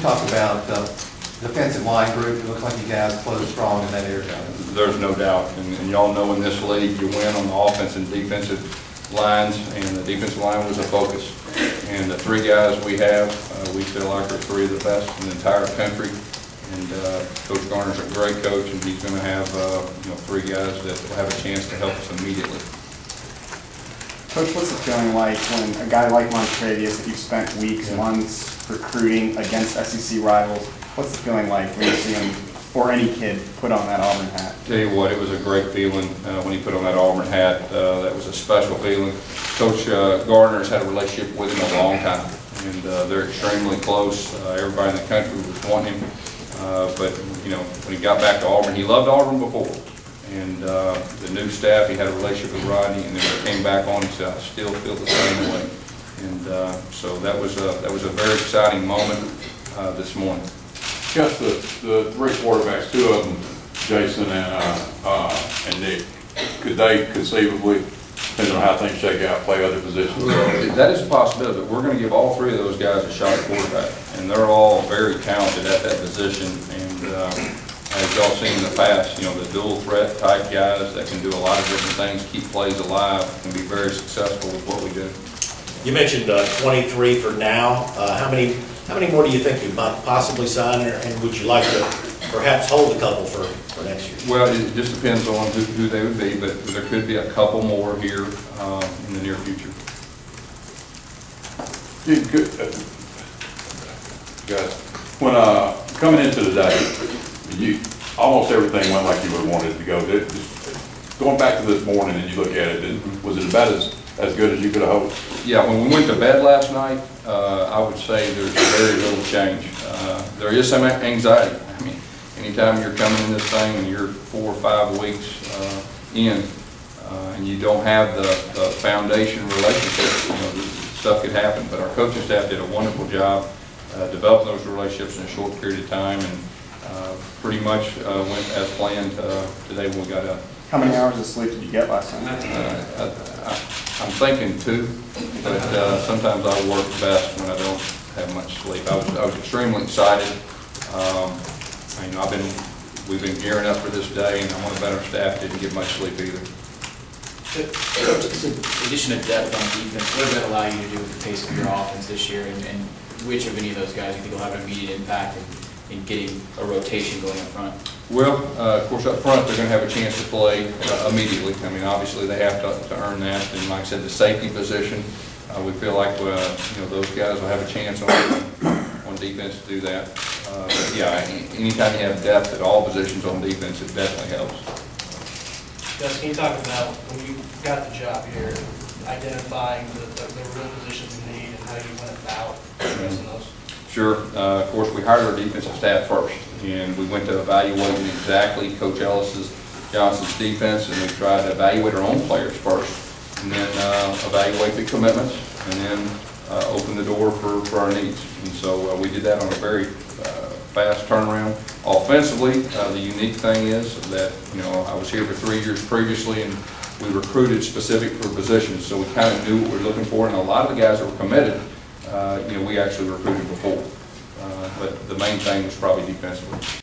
talk about defensive line group? It looks like you guys closed strong in that area. There's no doubt, and y'all know in this league you win on the offense and defensive lines, and the defensive line was a focus. And the three guys we have, we feel like are three of the best in the entire country. And Coach Garner's a great coach, and he's going to have three guys that will have a chance to help us immediately. Coach, what's it feeling like when a guy like Montravius that you've spent weeks, months recruiting against SEC rivals, what's it feeling like when you see him, or any kid, put on that Auburn hat? Tell you what, it was a great feeling when he put on that Auburn hat. That was a special feeling. Coach Gardner's had a relationship with him a long time, and they're extremely close. Everybody in the country was wanting him. But when he got back to Auburn, he loved Auburn before. And the new staff, he had a relationship with Rodney, and then when he came back on, he said, I still feel the same way. And so that was a very exciting moment this morning. Gus, the three quarterbacks, two of them, Jason and Nick, could they conceivably, depending on how things shake out, play other positions? That is a possibility, but we're going to give all three of those guys a shot at quarterback. And they're all very talented at that position. And as y'all seen in the past, the dual threat type guys that can do a lot of different things, keep plays alive, can be very successful with what we do. You mentioned 23 for now. How many more do you think you might possibly sign, and would you like to perhaps hold a couple for next year? Well, it just depends on who they would be, but there could be a couple more here in the near future. Gus, when coming into the day, almost everything went like you would have wanted it to go. Going back to this morning and you look at it, was it about as good as you could have hoped? Yeah, when we went to bed last night, I would say there's very little change. There is some anxiety. I mean, anytime you're coming in this thing and you're 4 or 5 weeks in, and you don't have the foundation relationship, stuff could happen. But our coaching staff did a wonderful job developing those relationships in a short period of time, and pretty much went as planned today when we got up. How many hours of sleep did you get last night? I'm thinking 2, but sometimes I work best when I don't have much sleep. I was extremely excited. We've been gearing up for this day, and I want to bet our staff didn't get much sleep either. In addition to depth on defense, what does that allow you to do with the pace of your offense this year, and which of any of those guys you think will have an immediate impact in getting a rotation going up front? Well, of course, up front, they're going to have a chance to play immediately. I mean, obviously, they have to earn that. And like I said, the safety position, we feel like those guys will have a chance on defense to do that. But yeah, anytime you have depth at all positions on defense, it definitely helps. Gus, can you talk about when you got the job here, identifying the real positions in need and how you went about addressing those? Sure. Of course, we hired our defensive staff first, and we went to evaluating exactly Coach Johnson's defense, and we tried to evaluate our own players first, and then evaluate the commitments, and then open the door for our needs. And so we did that on a very fast turnaround. Offensively, the unique thing is that I was here for 3 years previously, and we recruited specific for positions, so we kind of knew what we were looking for, and a lot of the guys that were committed, we actually recruited before. But the main thing was probably defensively.